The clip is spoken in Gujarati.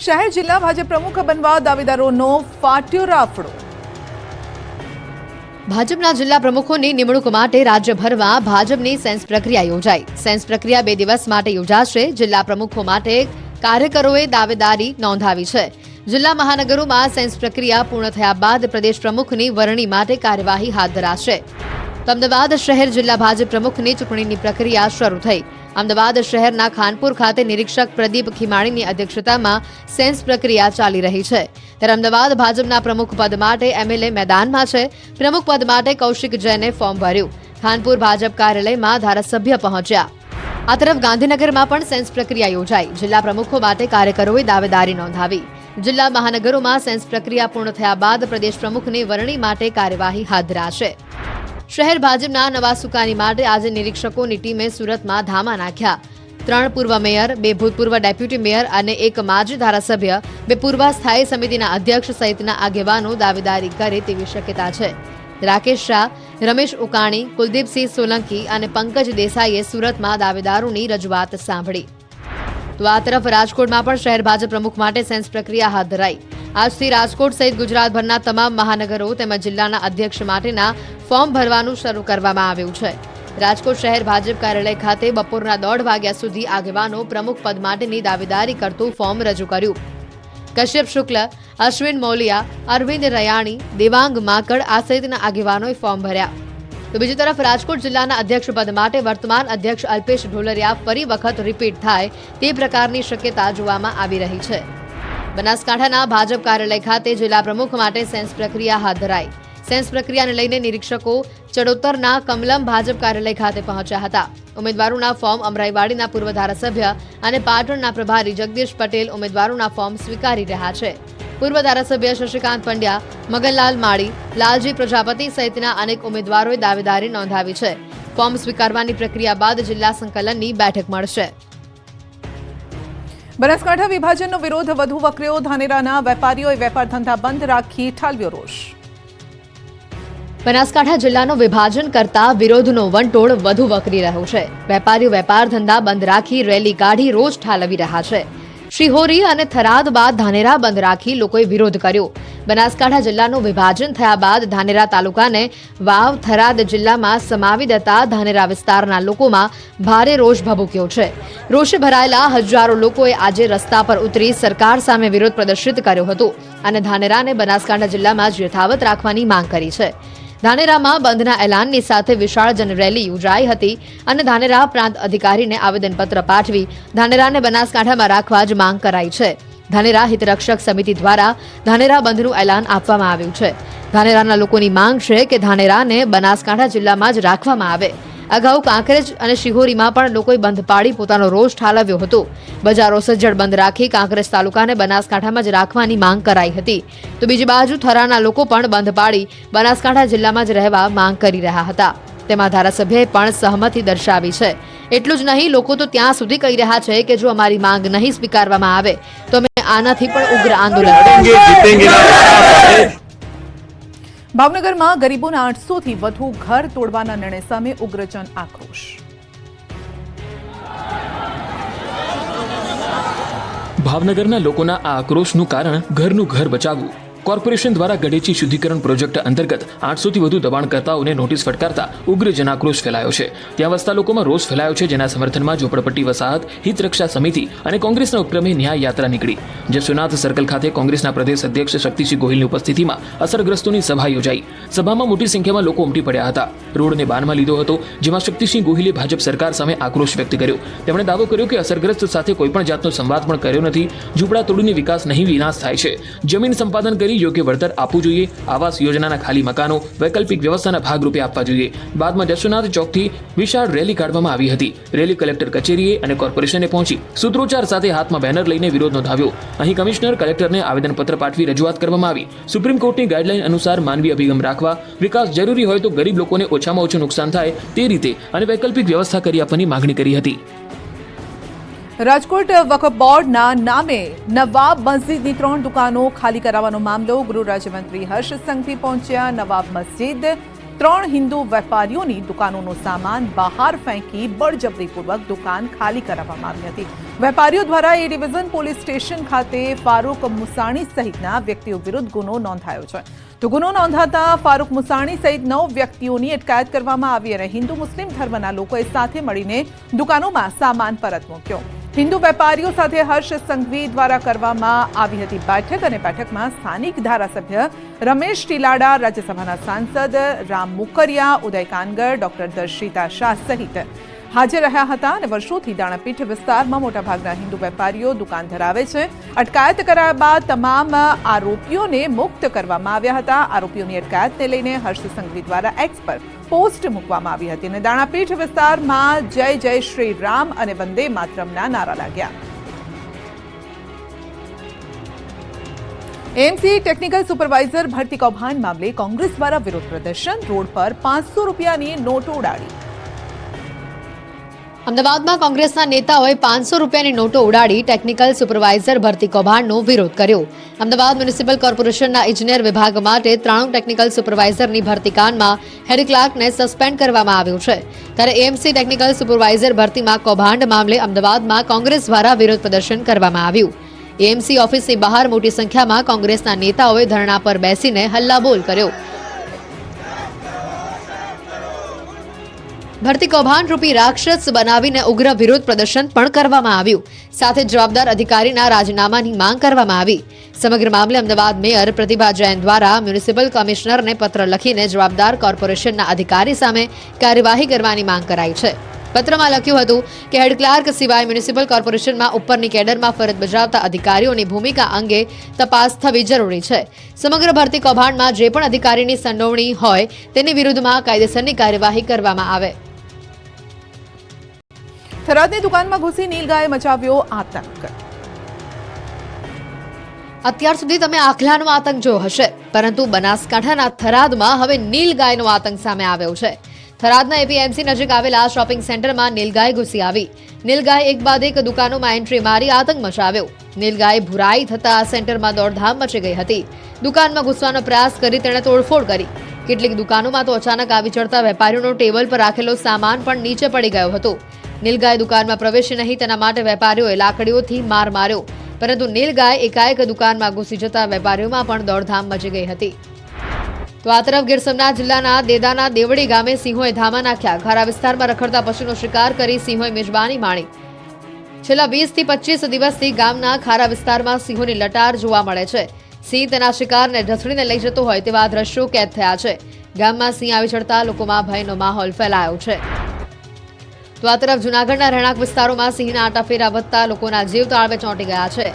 શહેર જિલ્લા ભાજપ પ્રમુખ બનવા દાવેદારોનો ફાટ્યો રાફડો। ભાજપના જિલ્લા પ્રમુખોની નિમણૂક માટે રાજ્યભરમાં ભાજપની સેન્સ પ્રક્રિયા યોજાઈ। સેન્સ પ્રક્રિયા 2 દિવસ માટે યોજાશે। જિલ્લા પ્રમુખો માટે કાર્યકરોએ દાવેદારી નોંધાવી છે। જિલ્લા મહાનગરોમાં સેન્સ પ્રક્રિયા પૂર્ણ થયા બાદ પ્રદેશ પ્રમુખની વરણી માટે કાર્યવાહી હાથ ધરાશે। અમદાવાદ શહેર જિલ્લા ભાજપ પ્રમુખની ચૂંટણીની પ્રક્રિયા શરૂ થઈ। અમદાવાદ શહેરના ખાનપુર ખાતે નિરીક્ષક પ્રદીપ ખીમાણીની અધ્યક્ષતામાં સેન્સ પ્રક્રિયા ચાલી રહી છે। ત્યારે અમદાવાદ ભાજપના પ્રમુખ પદ માટે એમએલએ મેદાનમાં છે। પ્રમુખ પદ માટે કૌશિક જૈને ફોર્મ ભર્યું। ખાનપુર ભાજપ કાર્યાલયમાં ધારાસભ્ય પહોંચ્યા। આ તરફ ગાંધીનગરમાં પણ સેન્સ પ્રક્રિયા યોજાઈ। જિલ્લા પ્રમુખો માટે કાર્યકરોએ દાવેદારી નોંધાવી। જિલ્લા મહાનગરોમાં સેન્સ પ્રક્રિયા પૂર્ણ થયા બાદ પ્રદેશ પ્રમુખની વરણી માટે કાર્યવાહી હાથ ધરાશે। શહેર ભાજપના નવા સુકાની માટે આજે નિરીક્ષકોની ટીમે સુરતમાં ધામા નાખ્યા। 3 પૂર્વ મેયર, 2 ભૂતપૂર્વ ડેપ્યુટી મેયર અને 1 માજી ધારાસભ્ય, 2 પૂર્વ સ્થાયી સમિતિના અધ્યક્ષ સહિતના આગેવાનો દાવેદારી કરે તેવી શક્યતા છે। રાકેશ શાહ, રમેશ ઉકાણી, કુલદીપસિંહ સોલંકી અને પંકજ દેસાઈએ સુરતમાં દાવેદારોની રજૂઆત સાંભળી। તો આ તરફ રાજકોટમાં પણ શહેર ભાજપ પ્રમુખ માટે સેન્સ પ્રક્રિયા હાથ ધરાઈ। આજથી રાજકોટ સહિત ગુજરાતભરના તમામ મહાનગરો તેમજ જિલ્લાના અધ્યક્ષ માટેના ફોર્મ ભરવાનું શરૂ કરવામાં આવ્યું છે। રાજકોટ શહેર ભાજપ કાર્યાલય ખાતે બપોરના 1:30 વાગ્યા સુધી આગેવાનો પ્રમુખ પદ માટેની દાવેદારી કરતું ફોર્મ રજૂ કર્યું। કશ્યપ શુક્લ, અશ્વિન મૌલિયા, અરવિંદ રયાણી, દેવાંગ માકડ આ સહિતના આગેવાનોએ ફોર્મ ભર્યા। તો બીજી તરફ રાજકોટ જિલ્લાના અધ્યક્ષ પદ માટે વર્તમાન અધ્યક્ષ અલ્પેશ ઢોલરિયા ફરી વખત રિપીટ થાય તે પ્રકારની શક્યતા જોવામાં આવી રહી છે। બનાસકાંઠાના ભાજપ કાર્યાલય ખાતે જિલ્લા પ્રમુખ માટે સેન્સ પ્રક્રિયા હાથ ધરાઈ। સેન્સ પ્રક્રિયાને લઈને નિરીક્ષકો ચડોતરના કમલમ ભાજપ કાર્યાલય ખાતે પહોંચ્યા હતા। ઉમેદવારોના ફોર્મ અમરાઈવાડીના પૂર્વ ધારાસભ્ય અને પાટણના પ્રભારી જગદીશ પટેલ ઉમેદવારોના ફોર્મ સ્વીકારી રહ્યા છે। પૂર્વ ધારાસભ્ય શશિકાંત પંડ્યા, મગનલાલ માળી, લાલજી પ્રજાપતિ સહિતના અનેક ઉમેદવારોએ દાવેદારી નોંધાવી છે। ફોર્મ સ્વીકારવાની પ્રક્રિયા બાદ જિલ્લા સંકલનની બેઠક મળશે। બનાસકાંઠા વિભાજનનો વિરોધ વધુ વકર્યો। ધાનેરાના વેપારીઓએ વેપાર ધંધા બંધ રાખી ઠાલવ્યો રોષ। બનાસકાંઠા જિલ્લાનો વિભાજન કરતા વિરોધનો વંટોળ વધુ વકરી રહ્યો છે। વેપારીઓ વેપાર ધંધા બંધ રાખી રેલી કાઢી રોષ ઠાલવી રહ્યા છે। શિહોરી અને થરાદ બાદ ધાનેરા બંધ રાખી લોકોએ વિરોધ કર્યો। બનાસકાંઠા જિલ્લાનું વિભાજન થયા બાદ ધાનેરા તાલુકાને વાવ થરાદ જિલ્લામાં સમાવી દેતા ધાનેરા વિસ્તારના લોકોમાં ભારે રોષ ભભૂક્યો છે। રોષે ભરાયેલા હજારો લોકોએ આજે રસ્તા પર ઉતરી સરકાર સામે વિરોધ પ્રદર્શિત કર્યો હતો અને ધાનેરાને બનાસકાંઠા જિલ્લામાં જ યથાવત રાખવાની માંગ કરી છે। ધાનેરામાં બંધના એલાનની સાથે વિશાળ જનરેલી યોજાઈ હતી અને ધાનેરા પ્રાંત અધિકારીને આવેદનપત્ર પાઠવી ધાનેરાને બનાસકાંઠામાં રાખવા જ માંગ કરાઈ છે। ધાનેરા હિતરક્ષક સમિતિ દ્વારા ધાનેરા બંધનું એલાન આપવામાં આવ્યું છે। ધાનેરાના લોકોની માંગ છે કે ધાનેરાને બનાસકાંઠા જિલ્લામાં જ રાખવામાં આવે। અગાઉ કાંકરેજ અને શિહોરીમાં પણ લોકોએ બંધ પાડી પોતાનો રોષ ઠાલવ્યો હતો। બજારો સજ્જડ બંધ રાખી કાંકરેજ તાલુકાને બનાસકાંઠામાં જ રાખવાની માંગ કરાઈ હતી। તો બીજી બાજુ થરાના લોકો પણ બંધ પાડી બનાસકાંઠા જિલ્લામાં જ રહેવા માંગ કરી રહ્યા હતા। તેમાં ધારાસભ્યએ પણ સહમતિ દર્શાવી છે। એટલું જ નહીં, લોકો તો ત્યાં સુધી કહી રહ્યા છે કે જો અમારી માંગ નહીં સ્વીકારવામાં આવે તો અમે આનાથી પણ ઉગ્ર આંદોલન કરીશું। ભાવનગરમાં ગરીબોના 800થી વધુ ઘર તોડવાના નિર્ણય સામે ઉગ્ર જન આક્રોશ। ભાવનગરના લોકોના આ આક્રોશનું કારણ ઘરનું ઘર બચાવવું। કોર્પોરેશન દ્વારા ગઢેચી શુદ્ધિકરણ પ્રોજેક્ટ અંતર્ગત 800થી વધુ દબાણકર્તાઓને નોટિસ ફટકારતા ઉગ્ર જનાક્રોશ ફેલાયો છે। ત્યાં વસતા લોકોમાં રોષ ફેલાયો છે, જેના સમર્થનમાં ઝોપડપટ્ટી વસાહત હિતરક્ષા સમિતિ અને કોંગ્રેસના ઉપક્રમે ન્યાય યાત્રા નીકળી। જશોનાથ સર્કલ ખાતે કોંગ્રેસના પ્રદેશ અધ્યક્ષ શક્તિસિંહ ગોહિલની ઉપસ્થિતિમાં અસરગ્રસ્તોની સભા યોજાઈ। સભામાં મોટી સંખ્યામાં લોકો ઉમટી પડ્યા હતા। રોડને બાનમાં લીધો હતો, જેમાં શક્તિસિંહ ગોહિલે ભાજપ સરકાર સામે આક્રોશ વ્યક્ત કર્યો। તેમણે દાવો કર્યો કે અસરગ્રસ્ત સાથે કોઈપણ જાતનો સંવાદ પણ કર્યો નથી। ઝૂંપડા તોડીને વિકાસ નહીં વિનાશ થાય છે। જમીન સંપાદન કરી યોગ્ય વળતર આપવું જોઈએ। આવાસ યોજનાના ખાલી મકાનો વૈકલ્પિક વ્યવસ્થાના ભાગરૂપે આપવા જોઈએ। બાદમાં જશોનાથ ચોકથી વિશાળ રેલી કાઢવામાં આવી હતી। રેલી કલેક્ટર કચેરીએ અને કોર્પોરેશને પહોંચી સૂત્રોચ્ચાર સાથે હાથમાં બેનર લઈને વિરોધ નોંધાવ્યો। અહીં કમિશનર કલેક્ટરને આવેદનપત્ર પાઠવી રજૂઆત કરવામાં આવી। સુપ્રીમ કોર્ટની ગાઈડલાઈન અનુસાર માનવી અભિગમ રાખવા, વિકાસ જરૂરી હોય તો ગરીબ લોકોને ઓછામાં ઓછું નુકસાન થાય તે રીતે અને વૈકલ્પિક વ્યવસ્થા કરી આપવાની માંગણી કરી હતી। રાજકોટ વકફ બોર્ડના નામે નવાબ મસ્જિદની 3 દુકાનો ખાલી કરાવવાનો મામલો ગૃહ રાજ્યમંત્રી હર્ષ સંઘવી પહોંચ્યા। નવાબ મસ્જિદ 3 હિન્દુ વેપારીઓની દુકાનોનો સામાન બહાર ફેંકી બળજબરીપૂર્વક દુકાન ખાલી કરાવવામાં આવી હતી। વેપારીઓ દ્વારા એ ડિવિઝન પોલીસ સ્ટેશન ખાતે ફારૂક મુસાણી સહિતના વ્યક્તિઓ વિરુદ્ધ ગુનો નોંધાયો છે. તો ગુનો નોંધાતા ફારૂક મુસાણી સહિત 9 વ્યક્તિઓની અટકાયત કરવામાં આવી અને હિન્દુ મુસ્લિમ ધર્મના લોકોએ સાથે મળીને દુકાનોમાં સામાન પરત મૂક્યો. હિન્દુ વેપારીઓ સાથે હર્ષ સંઘવી દ્વારા કરવામાં આવી હતી બેઠક અને બેઠકમાં સ્થાનિક ધારાસભ્ય રમેશ ટીલાડા, રાજ્યસભાના સાંસદ રામ મુકરિયા, ઉદય કાનગર, ડોક્ટર દર્શિતા શાહ સહિત હાજર રહ્યા હતા અને વર્ષોથી દાણાપીઠ વિસ્તારમાં મોટાભાગના હિન્દુ વેપારીઓ દુકાન ધરાવે છે. અટકાયત કરાયા બાદ તમામ આરોપીઓને મુક્ત કરવામાં આવ્યા હતા. આરોપીઓની અટકાયતને લઈને હર્ષ સંઘવી દ્વારા એક્સ પર પોસ્ટ મૂકવામાં આવી હતી અને દાણાપીઠ વિસ્તારમાં જય જય શ્રી રામ અને વંદે માતરમના નારા લાગ્યા. એમસી ટેકનિકલ સુપરવાઇઝર ભરતી કૌભાંડ મામલે કોંગ્રેસ દ્વારા વિરોધ પ્રદર્શન, રોડ પર 500 રૂપિયાની નોટો ઉડાડી. અમદાવાદમાં કોંગ્રેસના નેતાઓએ 500 રૂપિયાની નોટો ઉડાડી ટેકનિકલ સુપરવાઇઝર ભરતી કૌભાંડનો વિરોધ કર્યો. અમદાવાદ મ્યુનિસિપલ કોર્પોરેશનના ઇજનેર વિભાગ માટે 93 ટેકનિકલ સુપરવાઇઝરની ભરતીકાંડમાં હેડ ક્લાર્કને સસ્પેન્ડ કરવામાં આવ્યો છે. ત્યારે એએમસી ટેકનિકલ સુપરવાઇઝર ભરતીમાં કૌભાંડ મામલે અમદાવાદમાં કોંગ્રેસ દ્વારા વિરોધ પ્રદર્શન કરવામાં આવ્યું. એએમસી ઓફિસની બહાર મોટી સંખ્યામાં કોંગ્રેસના નેતાઓએ ધરણા પર બેસીને હલ્લાબોલ કર્યો. ભરતી કૌભાંડ રૂપી રાક્ષસ બનાવીને ઉગ્ર વિરોધ પ્રદર્શન પણ કરવામાં આવ્યું. સાથે જવાબદાર અધિકારીના રાજીનામાની માંગ કરવામાં આવી. સમગ્ર મામલે અમદાવાદ મેયર પ્રતિભા જૈન દ્વારા મ્યુનિસિપલ કમિશનરને પત્ર લખીને જવાબદાર કોર્પોરેશનના અધિકારી સામે કાર્યવાહી કરવાની માંગ કરાઈ છે. પત્રમાં લખ્યું હતું કે હેડ ક્લાર્ક સિવાય મ્યુનિસિપલ કોર્પોરેશનમાં ઉપરની કેડરમાં ફરજ બજાવતા અધિકારીઓની ભૂમિકા અંગે તપાસ થવી જરૂરી છે. સમગ્ર ભરતી કૌભાંડમાં જે પણ અધિકારીની સંડોવણી હોય તેની વિરુદ્ધમાં કાયદેસરની કાર્યવાહી કરવામાં આવે. થરાદની દુકાનમાં ઘૂસી નીલગાયે મચાવ્યો આતંક. અત્યાર સુધી તમે આખલાનો આતંક જોયો હશે, પરંતુ બનાસકાંઠાના થરાદમાં હવે નીલગાયનો આતંક સામે આવ્યો છે. થરાદના એપીએમસી નજીક આવેલા શોપિંગ સેન્ટરમાં નીલગાય ઘૂસી આવી. નીલગાય એક બાદ એક દુકાનોમાં એન્ટ્રી મારી આતંક મચાવ્યો. નીલગાય ભુરાઈ થતા સેન્ટરમાં દોડધામ મચી ગઈ હતી. દુકાનમાં ઘૂસવાનો પ્રયાસ કરી તેણે તોડફોડ કરી. કેટલીક દુકાનોમાં તો અચાનક આવી ચડતા વેપારીઓનો ટેબલ પર રાખેલો સામાન પણ નીચે પડી ગયો હતો. નીલગાય દુકાનમાં પ્રવેશી નહીં તેના માટે વેપારીઓએ લાકડીઓથી માર માર્યો, પરંતુ નીલગાય એકાએક દુકાનમાં ઘૂસી જતા વેપારીઓમાં પણ દોડધામ મચી ગઈ હતી. તો આ તરફ ગીર સોમનાથ જિલ્લાના દેદાના દેવડી ગામે સિંહોએ ધામા નાખ્યા. ખારા વિસ્તારમાં રખડતા પશુનો શિકાર કરી સિંહોએ મેજબાની માણી. છેલ્લા 20 થી 25 દિવસથી ગામના ખારા વિસ્તારમાં સિંહોની લટાર જોવા મળે છે. સિંહ તેના શિકારને ઢસડીને લઈ જતો હોય તેવા દ્રશ્યો કેદ થયા છે. ગામમાં સિંહ આવી ચડતા લોકોમાં ભયનો માહોલ ફેલાયો છે. તો આ તરફ જૂનાગઢના રહેણાંક વિસ્તારોમાં સિંહના આટાફેરા વધતા લોકોના જીવ તાળવે ચોંટી ગયા છે.